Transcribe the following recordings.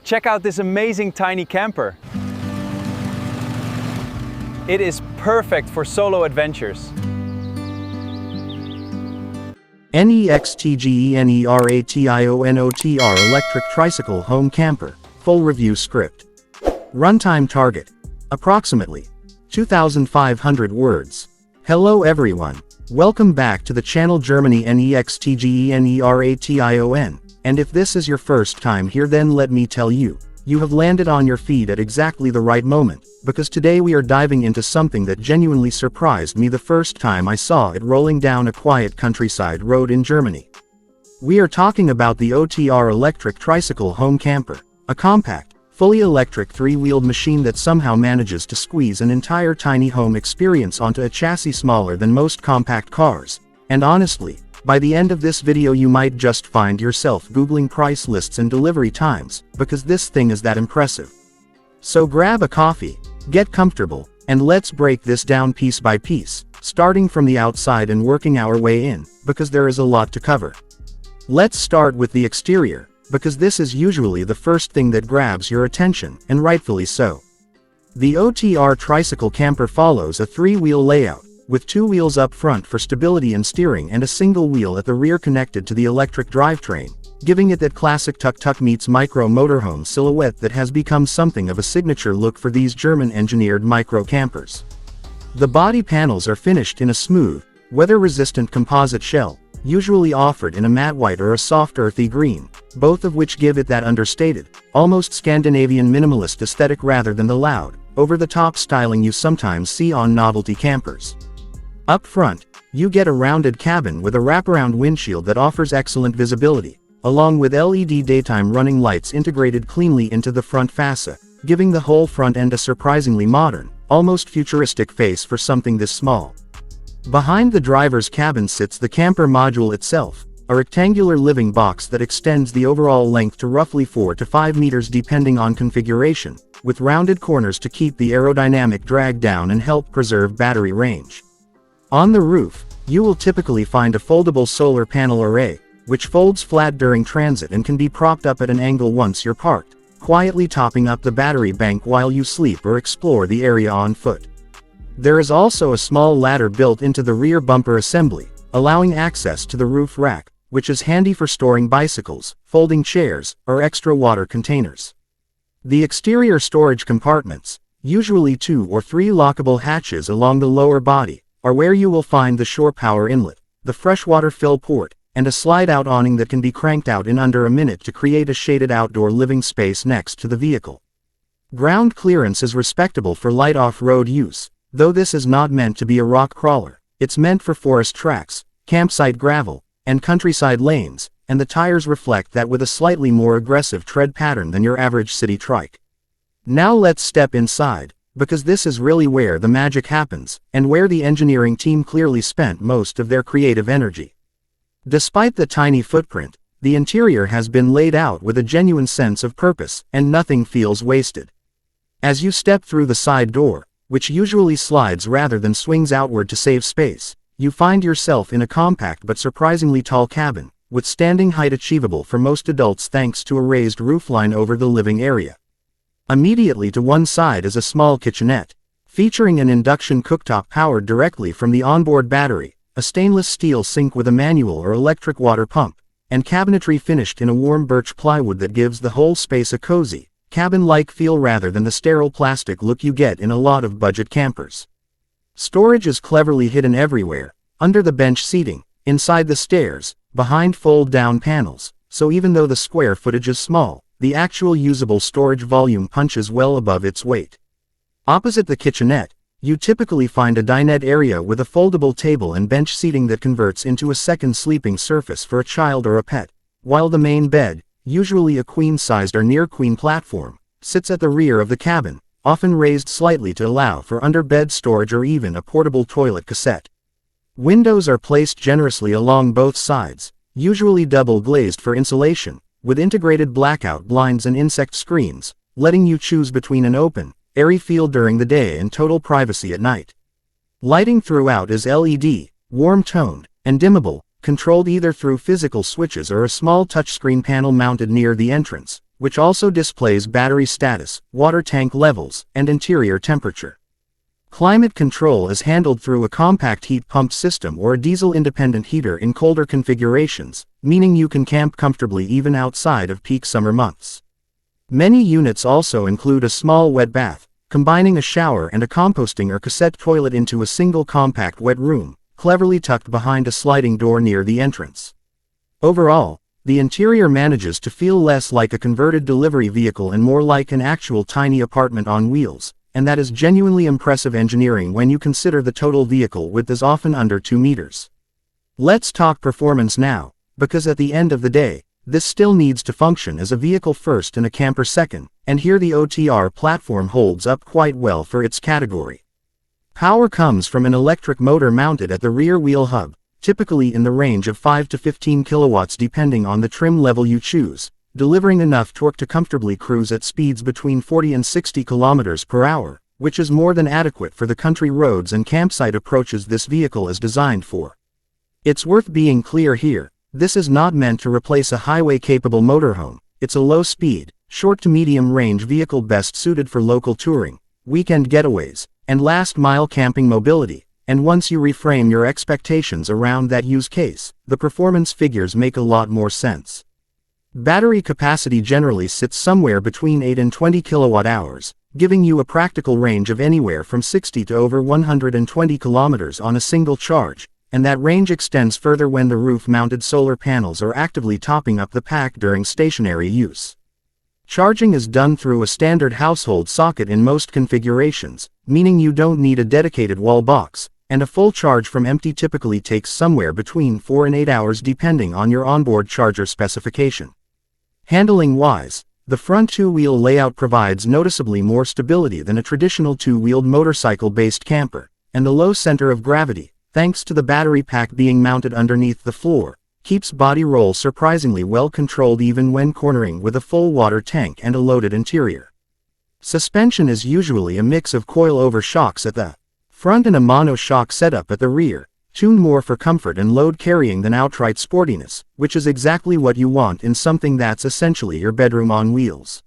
Check out this amazing tiny camper. It is perfect for solo adventures. NEXTGENERATION OTR Electric Tricycle Home Camper. Full review script. Runtime target. Approximately 2,500 words. Hello everyone. Welcome back to the channel Germany NEXTGENERATION. And if this is your first time here, then let me tell you, you have landed on your feet at exactly the right moment, because today we are diving into something that genuinely surprised me the first time I saw it rolling down a quiet countryside road in Germany. We are talking about the OTR Electric Tricycle Home Camper, a compact, fully electric three-wheeled machine that somehow manages to squeeze an entire tiny home experience onto a chassis smaller than most compact cars. And honestly, by the end of this video you might just find yourself Googling price lists and delivery times, because this thing is that impressive. So grab a coffee, get comfortable, and let's break this down piece by piece, starting from the outside and working our way in, because there is a lot to cover. Let's start with the exterior, because this is usually the first thing that grabs your attention, and rightfully so. The OTR Tricycle Camper follows a three-wheel layout, with two wheels up front for stability and steering and a single wheel at the rear connected to the electric drivetrain, giving it that classic tuk-tuk meets micro-motorhome silhouette that has become something of a signature look for these German-engineered micro-campers. The body panels are finished in a smooth, weather-resistant composite shell, usually offered in a matte white or a soft earthy green, both of which give it that understated, almost Scandinavian minimalist aesthetic rather than the loud, over-the-top styling you sometimes see on novelty campers. Up front, you get a rounded cabin with a wraparound windshield that offers excellent visibility, along with LED daytime running lights integrated cleanly into the front fascia, giving the whole front end a surprisingly modern, almost futuristic face for something this small. Behind the driver's cabin sits the camper module itself, a rectangular living box that extends the overall length to roughly 4 to 5 meters depending on configuration, with rounded corners to keep the aerodynamic drag down and help preserve battery range. On the roof, you will typically find a foldable solar panel array, which folds flat during transit and can be propped up at an angle once you're parked, quietly topping up the battery bank while you sleep or explore the area on foot. There is also a small ladder built into the rear bumper assembly, allowing access to the roof rack, which is handy for storing bicycles, folding chairs, or extra water containers. The exterior storage compartments, usually 2 or 3 lockable hatches along the lower body, are where you will find the shore power inlet, the freshwater fill port, and a slide-out awning that can be cranked out in under a minute to create a shaded outdoor living space next to the vehicle. Ground clearance is respectable for light off-road use, though this is not meant to be a rock crawler. It's meant for forest tracks, campsite gravel, and countryside lanes, and the tires reflect that with a slightly more aggressive tread pattern than your average city trike. Now let's step inside, because this is really where the magic happens, and where the engineering team clearly spent most of their creative energy. Despite the tiny footprint, the interior has been laid out with a genuine sense of purpose, and nothing feels wasted. As you step through the side door, which usually slides rather than swings outward to save space, you find yourself in a compact but surprisingly tall cabin, with standing height achievable for most adults thanks to a raised roofline over the living area. Immediately to one side is a small kitchenette, featuring an induction cooktop powered directly from the onboard battery, a stainless steel sink with a manual or electric water pump, and cabinetry finished in a warm birch plywood that gives the whole space a cozy, cabin-like feel rather than the sterile plastic look you get in a lot of budget campers. Storage is cleverly hidden everywhere, under the bench seating, inside the stairs, behind fold-down panels, so even though the square footage is small, the actual usable storage volume punches well above its weight. Opposite the kitchenette, you typically find a dinette area with a foldable table and bench seating that converts into a second sleeping surface for a child or a pet, while the main bed, usually a queen-sized or near-queen platform, sits at the rear of the cabin, often raised slightly to allow for under-bed storage or even a portable toilet cassette. Windows are placed generously along both sides, usually double-glazed for insulation, with integrated blackout blinds and insect screens, letting you choose between an open, airy feel during the day and total privacy at night. Lighting throughout is LED, warm-toned, and dimmable, controlled either through physical switches or a small touchscreen panel mounted near the entrance, which also displays battery status, water tank levels, and interior temperature. Climate control is handled through a compact heat pump system or a diesel-independent heater in colder configurations, meaning you can camp comfortably even outside of peak summer months. Many units also include a small wet bath, combining a shower and a composting or cassette toilet into a single compact wet room, cleverly tucked behind a sliding door near the entrance. Overall, the interior manages to feel less like a converted delivery vehicle and more like an actual tiny apartment on wheels, and that is genuinely impressive engineering when you consider the total vehicle width is often under 2 meters. Let's talk performance now, because at the end of the day, this still needs to function as a vehicle first and a camper second, and here the OTR platform holds up quite well for its category. Power comes from an electric motor mounted at the rear wheel hub, typically in the range of 5 to 15 kilowatts depending on the trim level you choose, delivering enough torque to comfortably cruise at speeds between 40 and 60 kilometers per hour, which is more than adequate for the country roads and campsite approaches this vehicle is designed for. It's worth being clear here, this is not meant to replace a highway-capable motorhome. It's a low-speed, short to medium-range vehicle best suited for local touring, weekend getaways, and last-mile camping mobility, and once you reframe your expectations around that use case, the performance figures make a lot more sense. Battery capacity generally sits somewhere between 8 and 20 kilowatt-hours, giving you a practical range of anywhere from 60 to over 120 kilometers on a single charge, and that range extends further when the roof-mounted solar panels are actively topping up the pack during stationary use. Charging is done through a standard household socket in most configurations, meaning you don't need a dedicated wall box, and a full charge from empty typically takes somewhere between 4 and 8 hours depending on your onboard charger specification. Handling-wise, the front two-wheel layout provides noticeably more stability than a traditional two-wheeled motorcycle-based camper, and the low center of gravity, thanks to the battery pack being mounted underneath the floor, keeps body roll surprisingly well controlled even when cornering with a full water tank and a loaded interior. Suspension is usually a mix of coil-over shocks at the front and a mono-shock setup at the rear, tuned more for comfort and load carrying than outright sportiness, which is exactly what you want in something that's essentially your bedroom on wheels.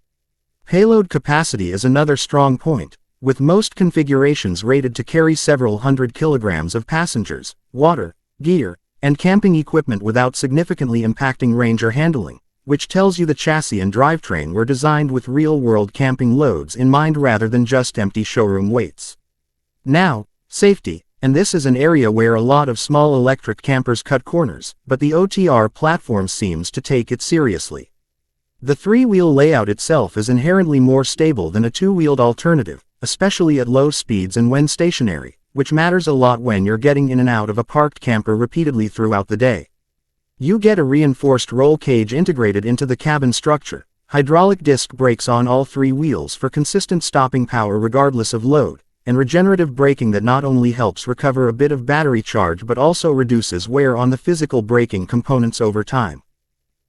Payload capacity is another strong point, with most configurations rated to carry several hundred kilograms of passengers, water, gear, and camping equipment without significantly impacting range or handling, which tells you the chassis and drivetrain were designed with real-world camping loads in mind rather than just empty showroom weights. Now, safety, and this is an area where a lot of small electric campers cut corners, but the OTR platform seems to take it seriously. The three-wheel layout itself is inherently more stable than a two-wheeled alternative, especially at low speeds and when stationary, which matters a lot when you're getting in and out of a parked camper repeatedly throughout the day. You get a reinforced roll cage integrated into the cabin structure, hydraulic disc brakes on all three wheels for consistent stopping power regardless of load, and regenerative braking that not only helps recover a bit of battery charge but also reduces wear on the physical braking components over time.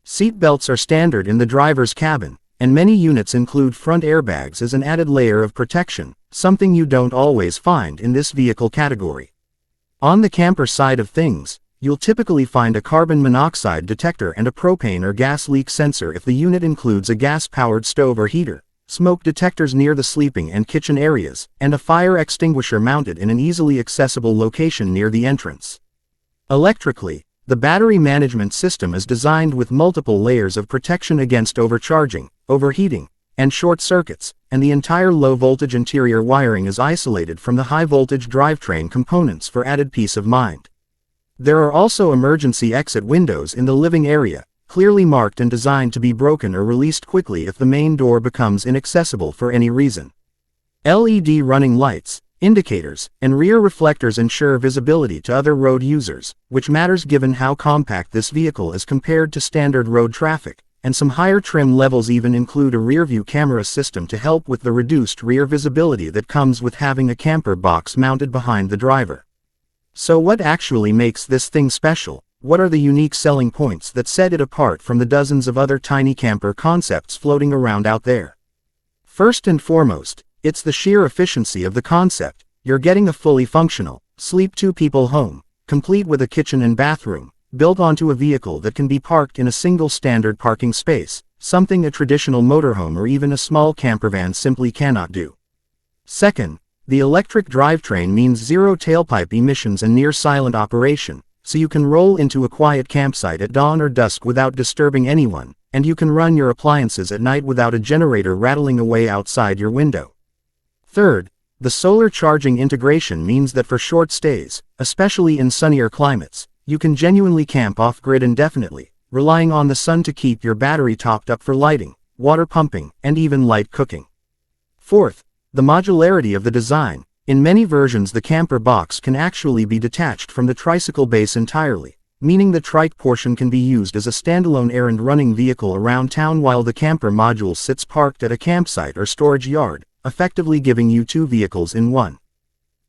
Seat belts are standard in the driver's cabin, and many units include front airbags as an added layer of protection, something you don't always find in this vehicle category. On the camper side of things, you'll typically find a carbon monoxide detector and a propane or gas leak sensor if the unit includes a gas-powered stove or heater, smoke detectors near the sleeping and kitchen areas, and a fire extinguisher mounted in an easily accessible location near the entrance. Electrically, the battery management system is designed with multiple layers of protection against overcharging, overheating, and short circuits, and the entire low-voltage interior wiring is isolated from the high-voltage drivetrain components for added peace of mind. There are also emergency exit windows in the living area, clearly marked and designed to be broken or released quickly if the main door becomes inaccessible for any reason. LED running lights, indicators, and rear reflectors ensure visibility to other road users, which matters given how compact this vehicle is compared to standard road traffic, and some higher trim levels even include a rear-view camera system to help with the reduced rear visibility that comes with having a camper box mounted behind the driver. So what actually makes this thing special? What are the unique selling points that set it apart from the dozens of other tiny camper concepts floating around out there? First and foremost, it's the sheer efficiency of the concept. You're getting a fully functional, sleep two-people home, complete with a kitchen and bathroom, built onto a vehicle that can be parked in a single standard parking space, something a traditional motorhome or even a small campervan simply cannot do. Second, the electric drivetrain means zero tailpipe emissions and near silent operation, so you can roll into a quiet campsite at dawn or dusk without disturbing anyone, and you can run your appliances at night without a generator rattling away outside your window. Third, the solar charging integration means that for short stays, especially in sunnier climates, you can genuinely camp off-grid indefinitely, relying on the sun to keep your battery topped up for lighting, water pumping, and even light cooking. Fourth, the modularity of the design. In many versions the camper box can actually be detached from the tricycle base entirely, meaning the trike portion can be used as a standalone errand-running vehicle around town while the camper module sits parked at a campsite or storage yard, effectively giving you two vehicles in one.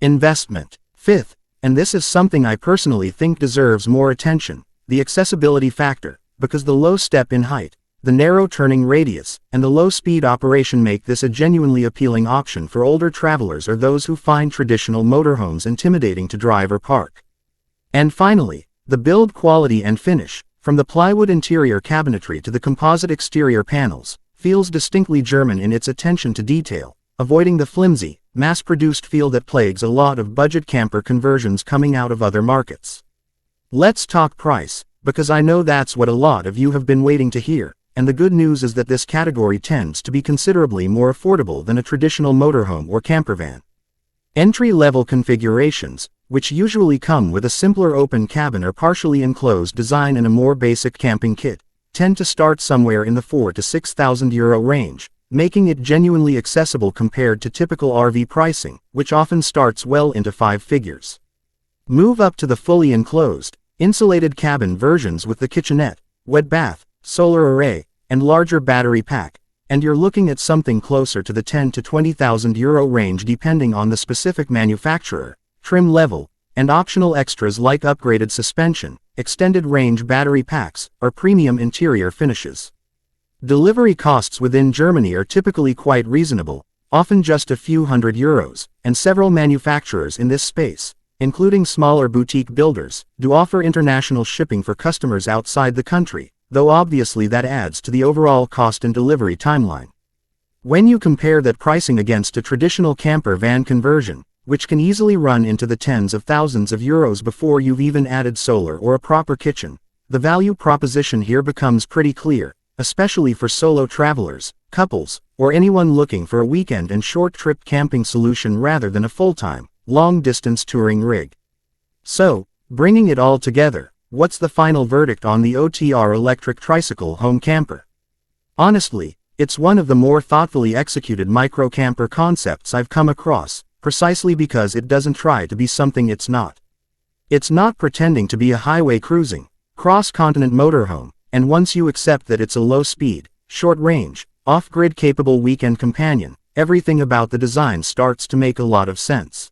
Investment. Fifth, and this is something I personally think deserves more attention, the accessibility factor, because the low step in height, the narrow turning radius, and the low-speed operation make this a genuinely appealing option for older travelers or those who find traditional motorhomes intimidating to drive or park. And finally, the build quality and finish, from the plywood interior cabinetry to the composite exterior panels, feels distinctly German in its attention to detail, avoiding the flimsy, mass-produced feel that plagues a lot of budget camper conversions coming out of other markets. Let's talk price, because I know that's what a lot of you have been waiting to hear. And the good news is that this category tends to be considerably more affordable than a traditional motorhome or campervan. Entry-level configurations, which usually come with a simpler open cabin or partially enclosed design and a more basic camping kit, tend to start somewhere in the €4,000 to €6,000 range, making it genuinely accessible compared to typical RV pricing, which often starts well into five figures. Move up to the fully enclosed, insulated cabin versions with the kitchenette, wet bath, solar array, and larger battery pack, and you're looking at something closer to the €10,000 to €20,000 range depending on the specific manufacturer, trim level, and optional extras like upgraded suspension, extended range battery packs, or premium interior finishes. Delivery costs within Germany are typically quite reasonable, often just a few €100, and several manufacturers in this space, including smaller boutique builders, do offer international shipping for customers outside the country, though obviously that adds to the overall cost and delivery timeline. When you compare that pricing against a traditional camper van conversion, which can easily run into the tens of thousands of euros before you've even added solar or a proper kitchen, the value proposition here becomes pretty clear, especially for solo travelers, couples, or anyone looking for a weekend and short-trip camping solution rather than a full-time, long-distance touring rig. So, bringing it all together, what's the final verdict on the OTR electric tricycle home camper? Honestly, it's one of the more thoughtfully executed micro-camper concepts I've come across, precisely because it doesn't try to be something it's not. It's not pretending to be a highway cruising, cross-continent motorhome, and once you accept that it's a low-speed, short-range, off-grid capable weekend companion, everything about the design starts to make a lot of sense.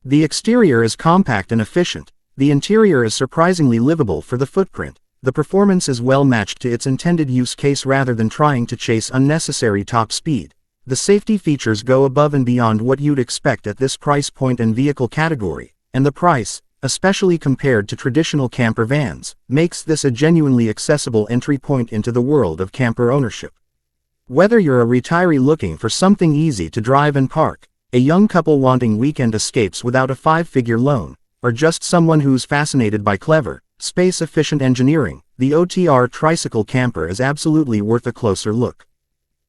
The exterior is compact and efficient. The interior is surprisingly livable for the footprint, the performance is well matched to its intended use case rather than trying to chase unnecessary top speed. The safety features go above and beyond what you'd expect at this price point and vehicle category, and the price, especially compared to traditional camper vans, makes this a genuinely accessible entry point into the world of camper ownership. Whether you're a retiree looking for something easy to drive and park, a young couple wanting weekend escapes without a five-figure loan, or just someone who's fascinated by clever, space-efficient engineering, the OTR Tricycle camper is absolutely worth a closer look.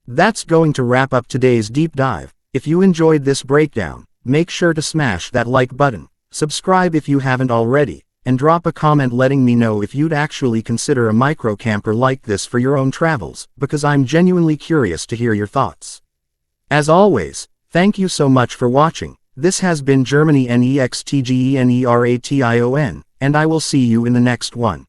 That's going to wrap up today's deep dive. If you enjoyed this breakdown, make sure to smash that like button, subscribe if you haven't already, and drop a comment letting me know if you'd actually consider a micro camper like this for your own travels, because I'm genuinely curious to hear your thoughts. As always, thank you so much for watching. This has been Germany NEXTGENERATION, and I will see you in the next one.